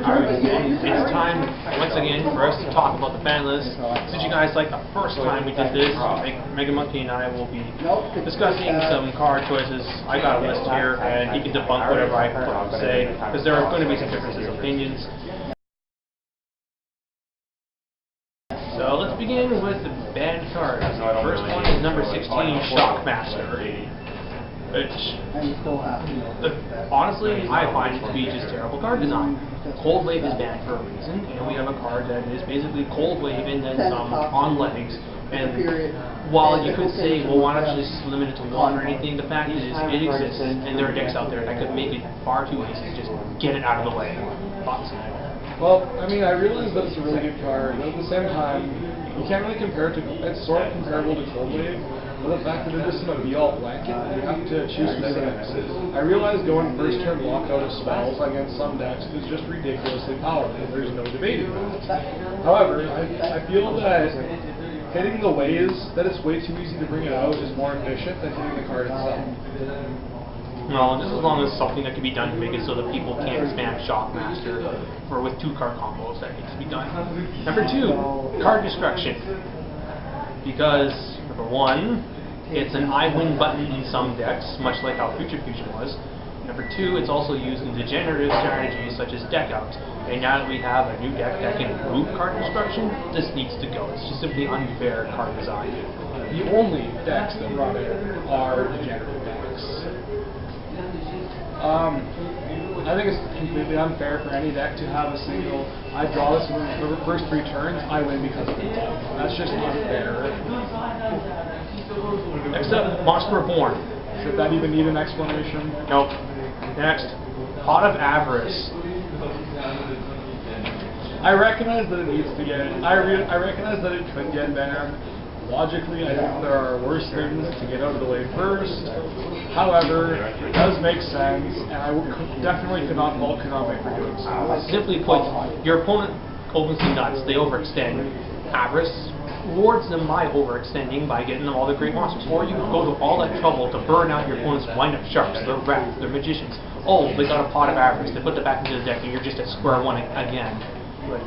Alright, it's time once again for us to talk about the ban list. Since you guys like the first time we did this, Mega Monkey and I will be discussing some card choices. I got a list here, and he can debunk whatever I say, because there are going to be some differences of opinions. So let's begin with the banned cards. The first one is number 16, Shockmaster. Which, honestly, I find it to be just terrible card design. Cold Wave is banned for a reason, and we have a card that is basically Cold Wave and then some on legs. And while you could say, well, why not just limit it to one or anything, the fact is it exists, and there are decks out there that could make it far too easy. Just get it out of the way. Thoughts? Well, I mean, I realize that it's a really good card, but at the same time, you can't really compare it to, it's sort of comparable to Cold Wave, but the fact that it isn't a be-all blanket, you have to choose specifics. I realize going first turn lockout of spells against some decks is just ridiculously powerful, there's no debating that. However, I feel that hitting the ways that it's way too easy to bring it out is more efficient than hitting the card itself. No, just as long as something that can be done to make it so that people can't spam Shockmaster or with 2-card combos that needs to be done. Number 2, card destruction. Because, number 1, it's an I win button in some decks, much like how Future Fusion was. Number 2, it's also used in degenerative strategies such as deck out. And now that we have a new deck that can remove card destruction, this needs to go. It's just simply unfair card design. The only decks that run it are degenerative decks. I think it's completely unfair for any deck to have a single, I draw this in the first 3 turns, I win because of it. That's just unfair. Next up, Monster Reborn. Should that even need an explanation? Nope. Next, Pot of Avarice. I recognize that it needs to get, I recognize that it could get banned. Logically, I think there are worse things to get out of the way first. However, it does make sense, and I definitely could not fault Konami for doing so. Simply put, your opponent opens the nuts, they overextend. Avarice rewards them by overextending by getting them all the great monsters. Or you go to all that trouble to burn out your opponent's wind-up sharks, their rats, their magicians. Oh, they got a Pot of Avarice, they put that back into the deck, and you're just at square one again. But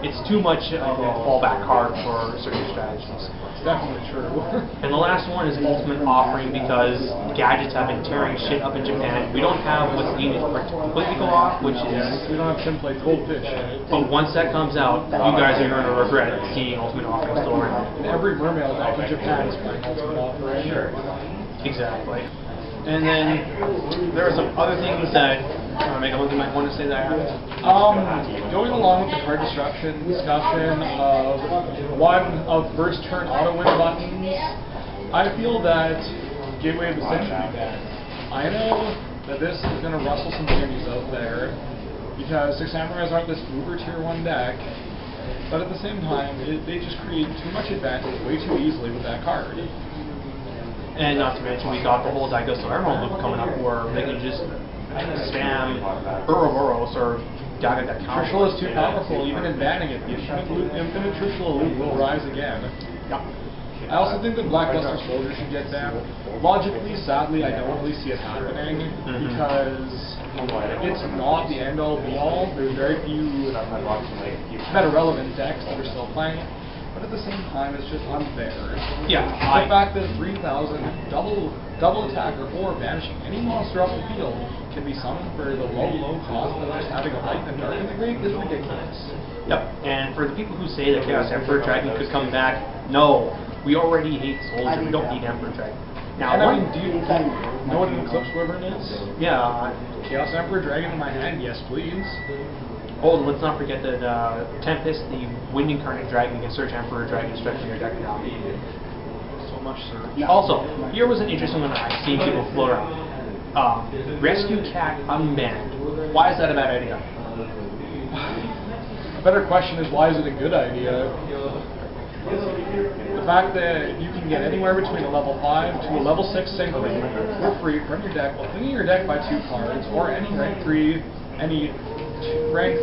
it's too much of a fallback card for certain strategies. It's definitely true. And the last one is Ultimate Offering, because gadgets have been tearing shit up in Japan. We don't have what's needed for it to completely go off, which is... we don't have template Goldfish. But once that comes out, you guys are going to regret seeing Ultimate Offering still around. And every mermaid deck in Japan is playing Ultimate Offering. Exactly. And then there are some other things that Mega Monkey might want to say that I haven't. Going along with the card destruction discussion of first turn auto win buttons, I feel that Gateway of the Sin should be banned. I know that this is going to rustle some theories out there because Six Samurais aren't this uber tier 1 deck, but at the same time they just create too much advantage way too easily with that card. And not to mention, we got the whole Daigoso Emerald loop coming up where they can just spam Ouroboros or Gaga that counter. Trishula is too powerful, even in banning it. The infinite Trishula loop will rise again. Yep. I also think that Blackluster Soldier should get banned. Logically, sadly, I don't really see it happening because it's not the end-all be-all. There's very few meta relevant decks that are still playing it. But at the same time, it's just unfair. Yeah. The fact that 3,000 double attack or banishing any monster off the field can be summoned for the low cost of just having a light and dark in the grave is ridiculous. Yep. And for the people who say that Chaos Emperor Dragon could come back, no. We already hate Soldier. We don't need Emperor Dragon. Now, and I mean, do you know what an Eclipse Wyvern is? Yeah. Chaos Emperor Dragon in my hand, yes please. Oh, let's not forget that Tempest, the Wind Incarnate Dragon, can search Emperor Dragon straight from your deck now. So much search. Also, here was an interesting one that I've seen people float around. Rescue Cat unbanned. Why is that a bad idea? A better question is, why is it a good idea? The fact that you can get anywhere between a level 5 to a level 6 singly for free from your deck while cleaning your deck by 2 cards, or any rank 3, rank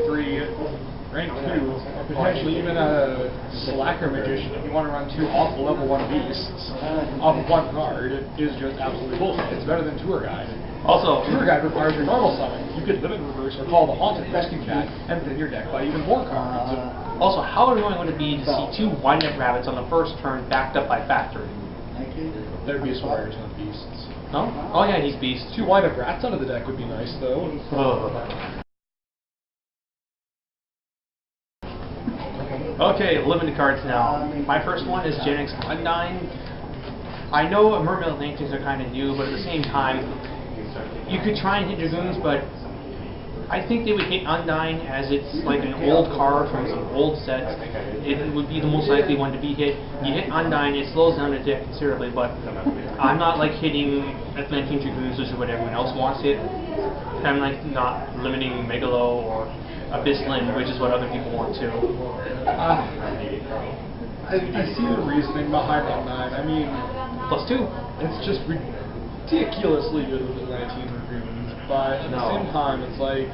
2, or potentially even a Slacker Magician if you want to run 2 awful level 1 beasts off of 1 card, is just absolutely bullshit. It's better than Tour Guide. Also, Tour Guide requires your normal summon. You could limit reverse or call the Haunted Rescue Cat and thin your deck by even more cards. also, how annoying would it be to see two wind-up rabbits on the first turn backed up by Factory? They're Beast Warriors, not Beasts. No? Oh yeah, he's Beast. Two wind-up rats out of the deck would be nice, though. Okay, limited cards now. My first one is Gen X Undyne. I know Mermaid Lanterns are kind of new, but at the same time, you could try and hit Dragoons, but I think they would hit Undyne as it's like an old card from some old sets. It would be the most likely one to be hit. You hit Undyne, it slows down the deck considerably, but I'm not like hitting Atlantean Dragoons, which is what everyone else wants hit. I'm like not limiting Megalo or Abyssland, which is what other people want to. I see the reasoning behind Undyne. I mean, +2. it's just ridiculously good with Atlantean Dragoons, but at the same time, it's like,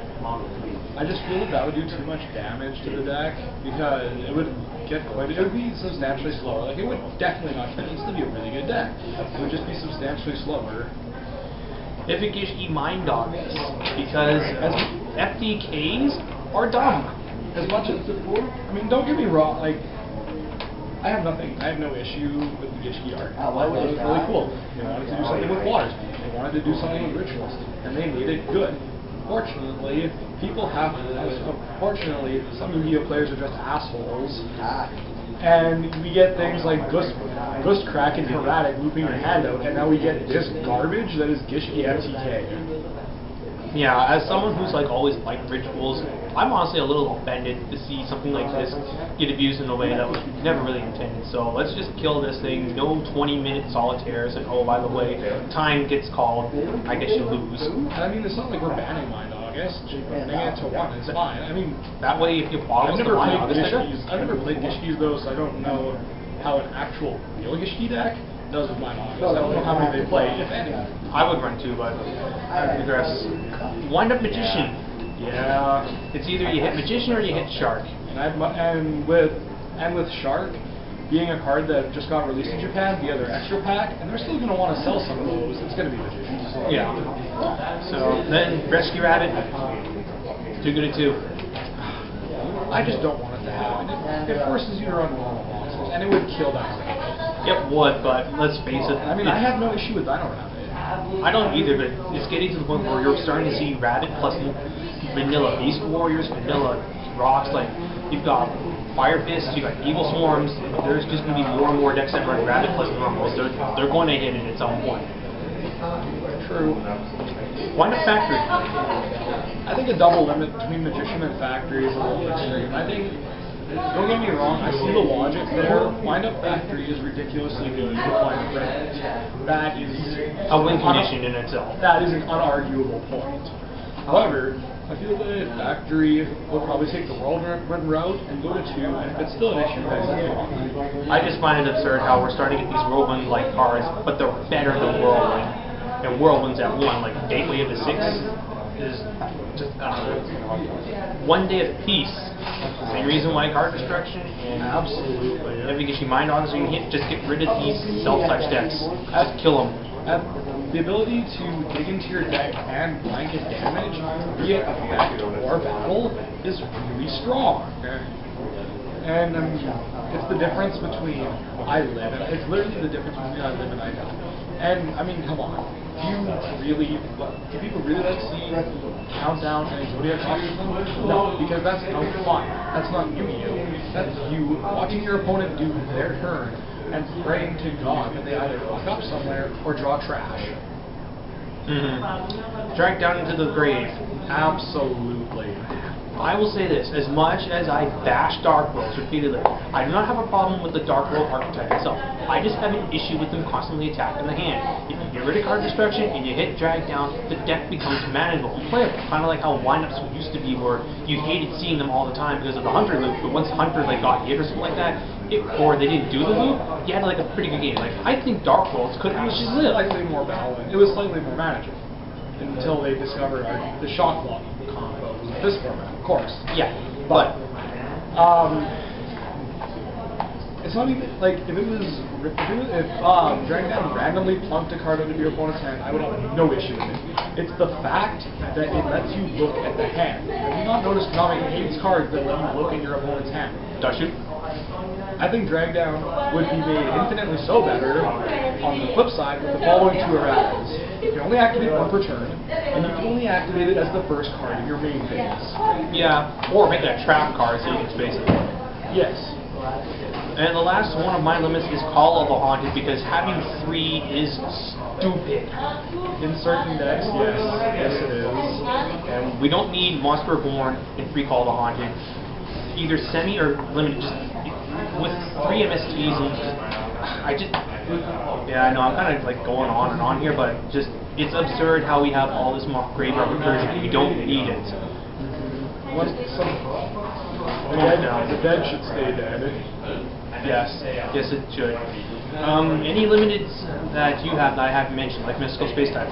I just feel that would do too much damage to the deck, because it would it would be substantially slower. Like, it would definitely not kill, it would still be a really good deck. It would just be substantially slower. If it gives you Mind Dog this, because FDKs are dumb. As much as I mean, don't get me wrong, like, I have no issue with the Gishki art. I thought it was really cool. They wanted to do something with waters. They wanted to do something with rituals. And they made it good. Fortunately, some Yu-Gi-Oh players are just assholes. And we get things like Gust Crack and Erratic looping your hand out, and now we get this garbage that is Gishki FTK. Yeah, as someone who's like always liked rituals, I'm honestly a little offended to see something like this get abused in a way that was never really intended. So let's just kill this thing. No 20-minute solitaires, and oh, by the way, time gets called. I guess you lose. I mean, it's not like we're banning Mind Dog. I guess bringing it to 1 is fine. I mean, that way, if you bottle the Mind Dog, I've never played Gishkis though, so I don't know how an actual real Gishki deck does with Mind Dog. I don't know how many they play, if any. I would run 2, but I digress. Wind Up Magician. Yeah, it's either you hit Magician or you hit Shark. And with Shark being a card that just got released in Japan via their extra pack, and they're still going to want to sell some of those, it's going to be Magician. Yeah. So then Rescue Rabbit, too good at 2. I just don't want it to happen. It forces you to run normal monsters, and it would kill that card. It would, but let's face it. I mean, I have no issue with Dino Rabbit. I don't either, but it's getting to the point where you're starting to see Rabbit plus vanilla Beast Warriors, vanilla Rocks, like, you've got Fire Fists, you've got Evil Swarms. There's just going to be more and more decks that run Rabbit plus normals. They're going to hit it at some point. True. Wind Up Factory. I think a double limit between Magician and Factory is a little extreme. I think, don't get me wrong, I see the logic there. Wind Up Factory is ridiculously good for Wind Up Red. That is a win condition in itself. That is an unarguable point. However, I feel that Factory will probably take the Whirlwind route and go to 2, and if it's still an issue, then it's wrong. I just find it absurd how we're starting to get these Whirlwind-like cards, but they're better than Whirlwind. And Whirlwind's at 1, like Gateway of the 6 is just one day of peace. Same reason why card destruction and absolutely. If it gets you Mind Dogs, you can hit, just get rid of these self-touch decks. Just kill them. The ability to dig into your deck and blanket damage, be it effect or battle, is really strong. And it's the difference between it's literally the difference between I live and I die. And I mean, come on. Do people really like seeing Countdown and Zodiac options? No, because that's no fun. That's not Yu-Gi-Oh! That's you watching your opponent do their turn and praying to God that they either fuck up somewhere or draw trash. Drag down into the grave. Absolutely. I will say this, as much as I bash Dark Worlds repeatedly, I do not have a problem with the Dark World archetype itself. I just have an issue with them constantly attacking the hand. If you get rid of card destruction and you hit drag down, the deck becomes manageable and playable. Kind of like how windups used to be, where you hated seeing them all the time because of the Hunter loop, but once Hunter like got hit or something like that, or they didn't do the loop, you had like a pretty good game. Like, I think Dark Worlds could actually live. Slightly more balanced. It was slightly more manageable until they discovered the shock block combo with this format, of course. Yeah, but it's not even like if Drag Down randomly plunked a card into your opponent's hand, I would have no issue with it. It's the fact that it lets you look at the hand. Have you not noticed Konami hates cards that let you look at your opponent's hand? Does you? I think Drag Down would be made infinitely so better on the flip side with the following two erratas. You can only activate one per turn, and you can only activate it as the first card in your main phase. Yeah, or make it a trap card so you can space it. Yes. And the last one of my limits is Call of the Haunted, because having 3 is stupid. In certain decks, yes. Yes, it is. And we don't need Monster Reborn and 3 Call of the Haunted. Either semi or limited. Just with 3 MSTs, and yeah, I know I'm kind of like going on and on here, but just it's absurd how we have all this graveyard recursion. We don't need it. The dead should stay dead. Yes, yes it should. Any limiteds that you have that I haven't mentioned, like Mystical Space Type?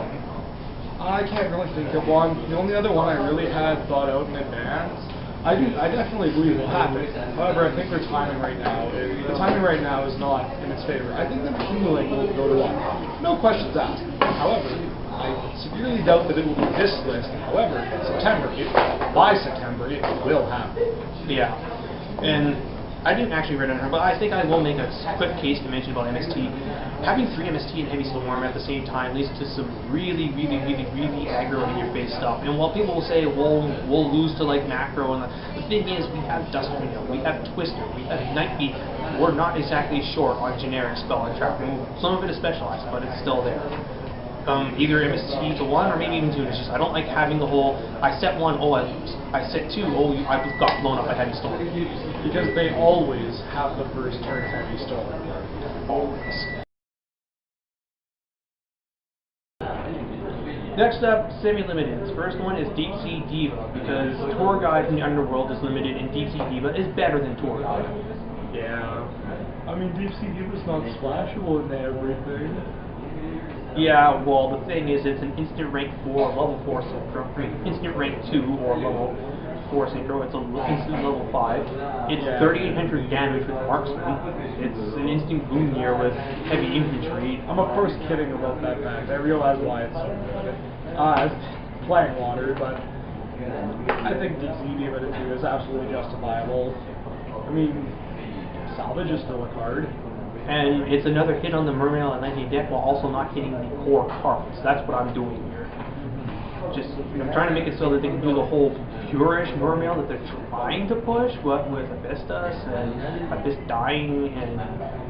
I can't really think of one. The only other one I really had thought out in advance, I definitely believe will happen. However, I think the timing right now is not in its favor. I think the Accumulate will go to 1. No questions asked. However, I severely doubt that it will be this list. However, by September, it will happen. Yeah, and I didn't actually read it on her, but I think I will make a quick case to mention about MST. Having 3 MST and Heavy Storm at the same time leads to some really aggro in your face stuff. And while people will say, we'll lose to like Macro, and the thing is, we have Dust Tornado, we have Twister, we have Nightbeat. We're not exactly short on generic spell and trap removal. Some of it is specialized, but it's still there. Either MST to 1 or maybe even 2. It's just I don't like having the whole I set 1, oh I lose. I set 2, oh I got blown up by Heavy Storm. Because they always have the first turn Heavy Storm. Always. Next up, semi-limited. First one is Deep Sea Diva, because Tour Guide from the Underworld is limited and Deep Sea Diva is better than Tour Guide. Yeah. I mean, Deep Sea Diva's not splashable in everything. Yeah, well, the thing is, it's an instant rank 4, level 4 synchro, instant rank 2, or level 4 synchro, it's an instant level 5, it's 3,800 damage with Marksman, it's an instant boom gear with heavy infantry. I'm of course kidding about that fact, I realize why it's so good. It's playing water, but I think Deep Sea Diva 2 is absolutely justifiable. I mean, Salvage is still a card. And it's another hit on the Mermail and Lightning deck while also not hitting the core cards. That's what I'm doing here. Just, I'm trying to make it so that they can do the whole purish Mermail that they're trying to push, but with Abystas and Abyss Dying, and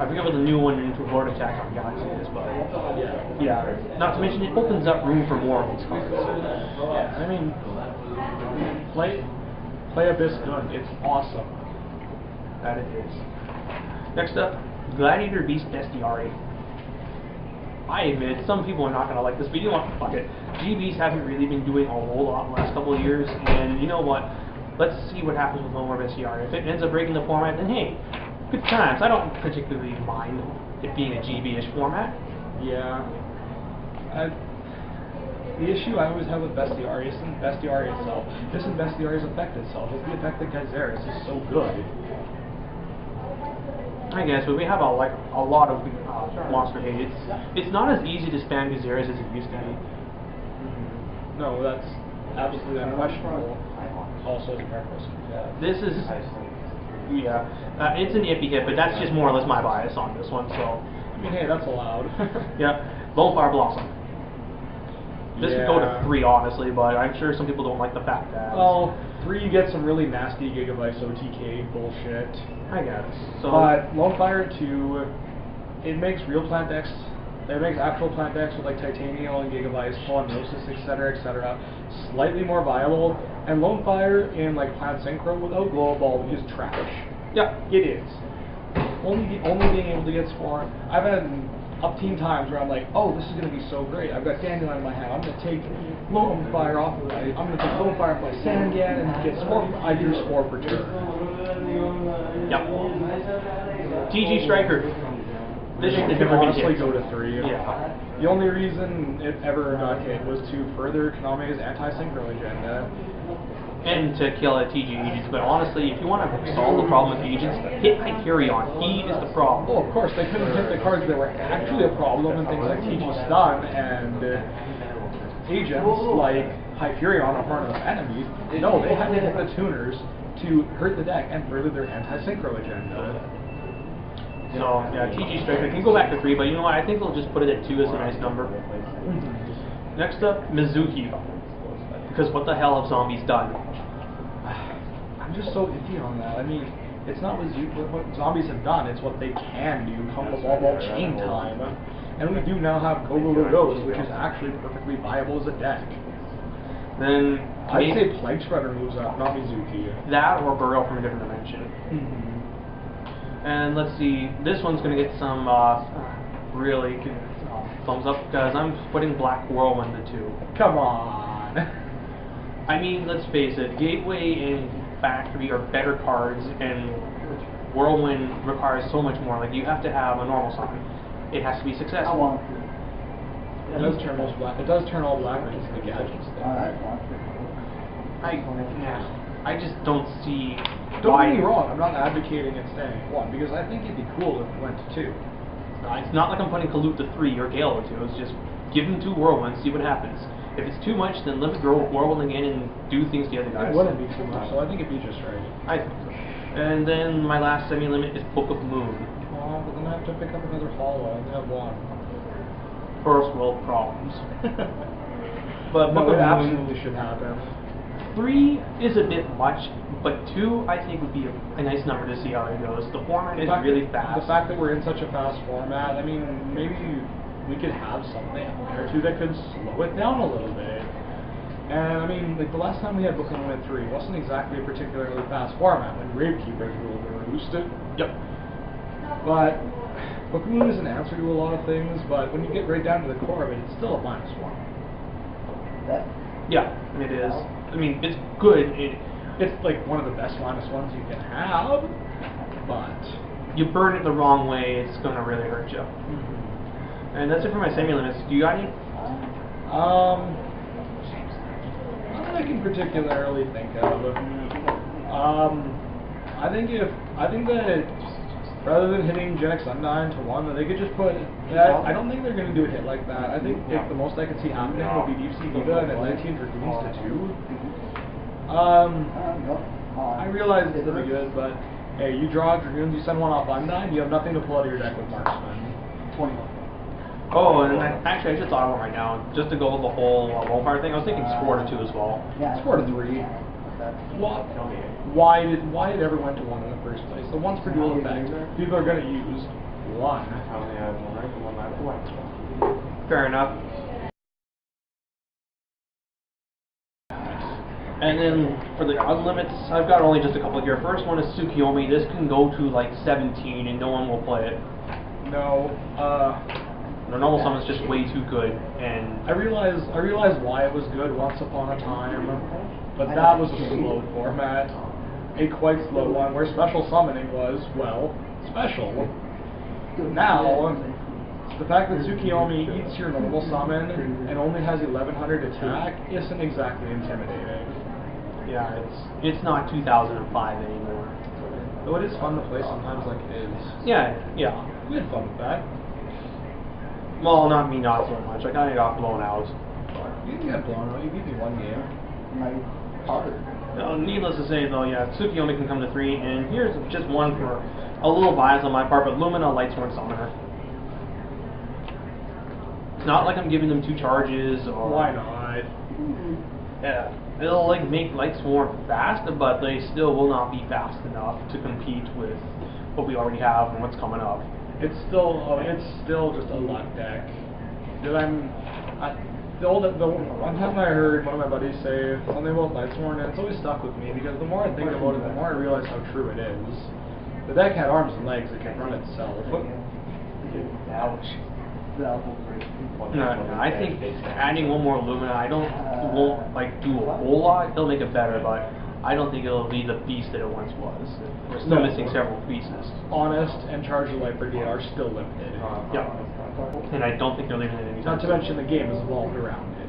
I forget what the new one in Lord Attack on Galaxy is, but yeah. Not to mention it opens up room for more of these cards. Yeah, I mean, play Abyss good. It's awesome. That it is. Next up, Gladiator Beast Bestiary. I admit, some people are not going to like this, but you know what, fuck it. GBs haven't really been doing a whole lot the last couple of years, and you know what, let's see what happens with No More Bestiary. If it ends up breaking the format, then hey, good times. I don't particularly mind it being a GB-ish format. Yeah. The issue I always have with Bestiary isn't Bestiary itself. This is Bestiary's effect itself. It's the effect that Gazeris is so good. I guess, but we have a lot of monster hate. It's not as easy to spam Gazeras as it used to be. No, that's absolutely unquestionable. Also, the purpose. This is, yeah, it's an iffy hit, but that's just more or less my bias on this one. So, I mean, hey, that's allowed. Yeah, Bonefire Blossom. This would go to 3, honestly, but I'm sure some people don't like the fact that. Well, 3 you get some really nasty Gigabytes OTK bullshit. I guess. So, but Lonefire 2, it makes real plant decks. It makes actual plant decks with like Titanium and Gigabytes, Polymnosis, etc., slightly more viable. And Lonefire in like Plant Synchro without Glow Ball is trash. yeah, It is. Only being able to get Spawn. I've had up-team times where I'm like, oh, this is going to be so great. I've got Dandelion in my hand. I'm going to take Lonefire off. I'm going to take Lonefire off my Sangan and get Spore. I do Spore per turn. Yep. TG Striker. This It should can never been honestly hit. go to 3. Yeah. The only reason it ever got hit was to further Konami's anti-synchro agenda. and to kill a TG agents, but honestly, if you want to solve the problem with agents, hit Hyperion. He is the problem. Well, of course, they couldn't hit the cards that were actually a problem, and things like TG Stun and agents like Hyperion in front of enemies. No, they had to hit the tuners to hurt the deck and further their anti-synchro agenda. So, yeah, TG Strike, I can go back to 3, but you know what, I think they'll just put it at 2 as a nice number. Next up, Mizuki. Because what the hell have zombies done? I'm just so iffy on that. I mean, it's not what zombies have done, it's what they can do come the ball chain time. And we do now have Go, which is actually perfectly viable as a deck. Then I'd say Plague Spreader moves up, not Mizuki. That or Burial from a different dimension. And let's see, this one's going to get some really good thumbs up because I'm putting Black Whirlwind to 2. Come on! I mean, let's face it, Gateway and Factory are better cards, and Whirlwind requires so much more. Like, you have to have a normal summon. It has to be successful. It does turn all black. It does turn all black into the gadgets. I just don't see. Don't get me wrong. I'm not advocating it staying at 1 because I think it'd be cool if it went to 2. It's not like I'm putting Kalute to 3 or Gale to 2. It's just give them 2 Whirlwinds, see what happens. If it's too much, then let it grow Whirlwind in and do things the other guys. It wouldn't be too much, so I think it'd be just right. I think so. And then my last semi-limit is Book of Moon. Oh, but then I have to pick up another holo. I only have 1. First world problems. But No, Book it of Moon, absolutely should happen. 3 is a bit much, but 2 I think would be a nice number to see how it goes. The format is really fast. The fact that we're in such a fast format, I mean, maybe we could have something out there too that could slow it down a little bit. And I mean, like the last time we had Book of Moon at 3 wasn't exactly a particularly fast format when Gravekeeper's rule introduced it. Yep. But Book of Moon is an answer to a lot of things, but when you get right down to the core of it, it's still a -1. Yeah, it is. I mean, it's good. It's like one of the best -1s you can have, but You burn it the wrong way, it's going to really hurt you. And that's it for my semi-limits. Do you got any? Not that I can particularly think of. I think that rather than hitting Jack Sundyne to 1, that they could just put. I don't think they're going to do a hit like that. I think if the most I could see happening would be Deep Sea Diva and then 19 Dragoons to 2. I realize it's going to be good, but hey, you draw Dragoons, you send one off Undyne, you have nothing to pull out of your deck with Marksman. 21. Oh, and actually, I just thought of one right now. Just to go with the whole Wolfire thing, I was thinking Spore to 2 as well. Spore to 3. Why did everyone to 1 in the first place? The once per duel effect, people are going to use 1. Fair enough. And then for the unlimits, I've got only just a couple here. First one is Tsukiyomi. This can go to like 17 and no one will play it. No, the normal summon's just way too good, and I realize why it was good once upon a time, but that was a slow format, a quite slow one, where special summoning was, well, special. Now, the fact that Tsukiyomi eats your normal summon and only has 1100 attack isn't exactly intimidating. Yeah, it's not 2005 anymore. Though it is fun to play sometimes like it is. Yeah. We had fun with that. Well, not so much. I kind of got blown out. You didn't get blown out. You beat me 1 game. Needless to say, though, yeah, Tsukiyomi can come to 3, and here's just one for a little bias on my part, but Lumina Lightsworn Summoner. It's not like I'm giving them 2 charges, or... Why not? Yeah, it'll, like, make Lightsworn fast, but they still will not be fast enough to compete with what we already have and what's coming up. It's still just a luck deck. The one time I heard one of my buddies say something about Lightsworn, and it's always stuck with me because the more I think about it, the more I realize how true it is. The deck had arms and legs that can run itself. Ouch. No, I think adding one more Lumina, won't like do a whole lot. It'll make it better, but I don't think it'll be the beast that it once was. We're still missing several pieces. Honest and Charge the Light Brigade are still limited. Yeah. And I don't think they're leaving it anytime Not to mention the game has evolved around it.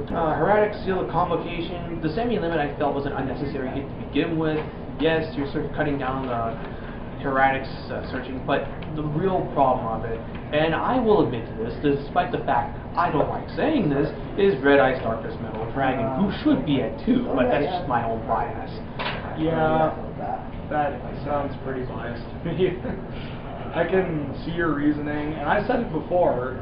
Hermetic seal convocation. The semi-limit I felt was an unnecessary hit to begin with. Yes, you're sort of cutting down the heretics searching, but the real problem of it, and I will admit to this, despite the fact I don't like saying this, is Red Ice Darkness Metal Dragon, who should be at 2, but that's just my own bias. Yeah, that sounds pretty biased to me. I can see your reasoning, and I said it before.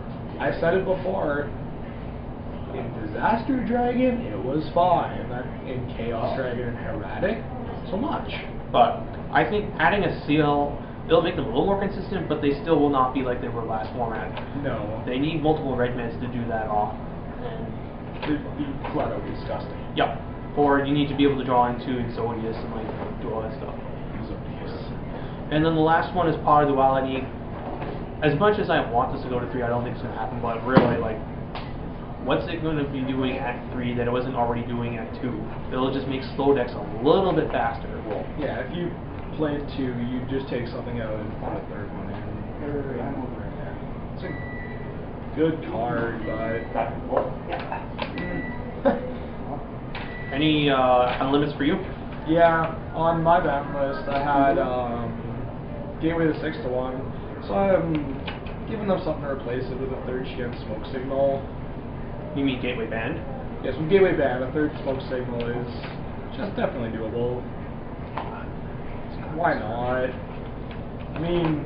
In Disaster Dragon, it was fine. In Chaos Dragon and Heretic, so much. But I think adding a seal, it'll make them a little more consistent, but they still will not be like they were last format. No. They need multiple red meds to do that off. And It'd be flat out disgusting. yep. Or you need to be able to draw into Exodius and like do all that stuff. And then the last one is Power Duality. As much as I want this to go to 3, I don't think it's going to happen, but really, like, what's it going to be doing at 3 that it wasn't already doing at 2? It'll just make slow decks a little bit faster. Well, yeah, if you played 2, you just take something out and put a third one in. It's a good card, but... Any limits for you? Yeah, on my ban list I had Gateway to 6 to 1, so I'm giving them something to replace it with a 3rd Shin Smoke Signal. You mean Gateway Band? Yes, with Gateway Ban, a 3rd Smoke Signal is just definitely doable. Why not? I mean,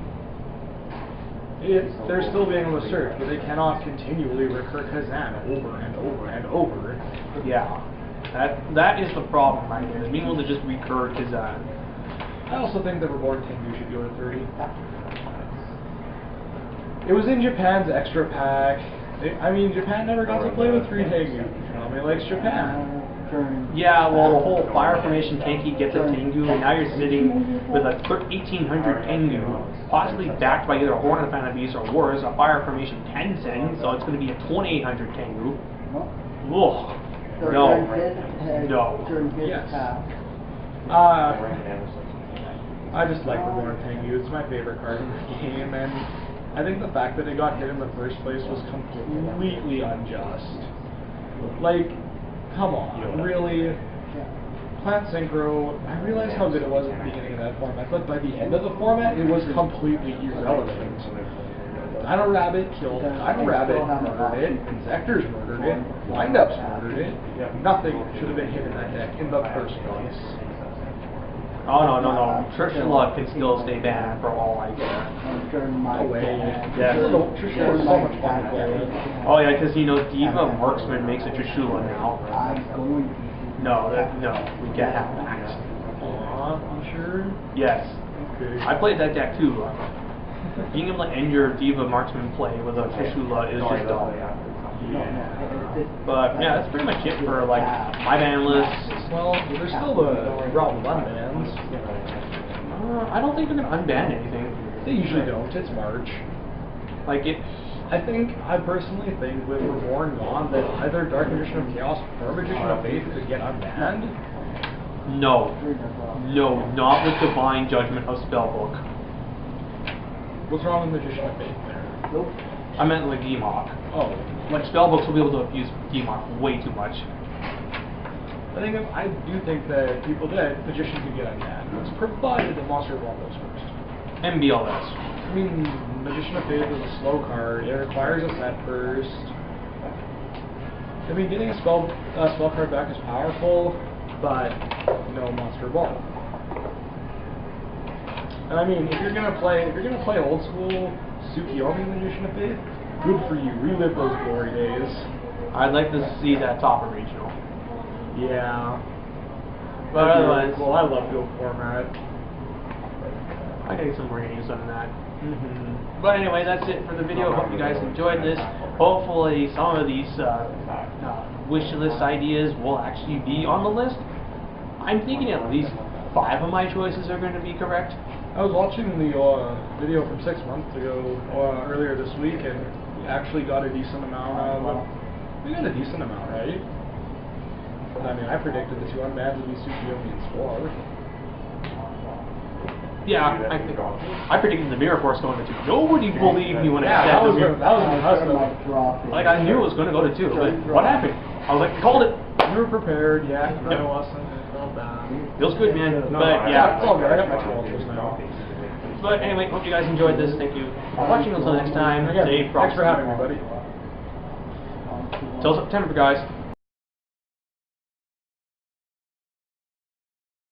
they're still being able to search, but they cannot continually recur Kazan over and over and over. Yeah. That is the problem right here, is being able to just recur Kazan. I also think the Reborn Tengu should go to 30. It was in Japan's extra pack. I mean, Japan never got to play with 3 Tengu. Nobody likes Japan. Yeah, well, the whole Fire Formation Tenki gets a Tengu, and now you're sitting with a 1800 Tengu, possibly backed by either Horn of the Phantom Beast or worse, a Fire Formation Tensen, so it's going to be a 2800 Tengu. Ugh. No. No. Yes. I just like Reborn Tengu. It's my favorite card in the game, and I think the fact that it got hit in the first place was completely unjust. Like, come on, really? Plant Synchro, I realized how good it was at the beginning of that format, but by the end of the format, it was completely irrelevant. Dino Rabbit killed it, Dino Rabbit murdered it, Insectors murdered it, Windups murdered it. Nothing should have been hit in that deck in the first place. Oh, no. Trishula can still stay banned for all I care. No way. Yes. Trishula is so much fun to play with. Oh, yeah, because, you know, Diva Marksman makes a Trishula now. No, we can't have that. You sure? Yes. Okay. I played that deck too. Being able to end your Diva Marksman play with a Trishula is just dumb. But yeah, that's pretty much it for like my ban list. Well, there's still the realm of unbans. I don't think they're gonna unban anything. They usually don't. It's March. Like it. I personally think with Reborn gone that either Dark Magician of Chaos or Magician of Faith could get unbanned. No, not with Divine Judgment of Spellbook. What's wrong with Magician of Faith there? Nope. I meant like Gmok. Oh. Like spellbooks will be able to abuse Gmok way too much. I do think that Magician could get unbanned. It's provided that Monster Ball goes first. And BLS. I mean, Magician of Faith is a slow card. It requires a set first. I mean, getting a spell card back is powerful, but no Monster Ball. And I mean, if you're gonna play old school Tsukiyomi Magician of Faith, good for you. Relive those glory days. I'd like to see that top of regional. Yeah. But otherwise, well, I love Go format. I gotta get some ratings on that. But anyway, that's it for the video. Hope you guys enjoyed this. Hopefully some of these wish list ideas will actually be on the list. I'm thinking at least 5 of my choices are going to be correct. I was watching the video from 6 months ago, earlier this week, and we actually got a decent amount of... We got a decent amount, right? I mean, I predicted the 2 unbans would be Tsukiyomi and Spore. Yeah, I predicted the Mirror Force going to 2. Nobody believed me when I said that was the Mirror impressive. Like, I knew it was going to go to 2, but what happened? I was like, called it. You were prepared, yeah. Yep. I wasn't. Well done. Feels good, man. No, But yeah. it's all good. I got my 12 years now. But anyway, hope you guys enjoyed this. Thank you for watching. Until next time, Again, stay thanks for frosty. having me, buddy. Till September, guys.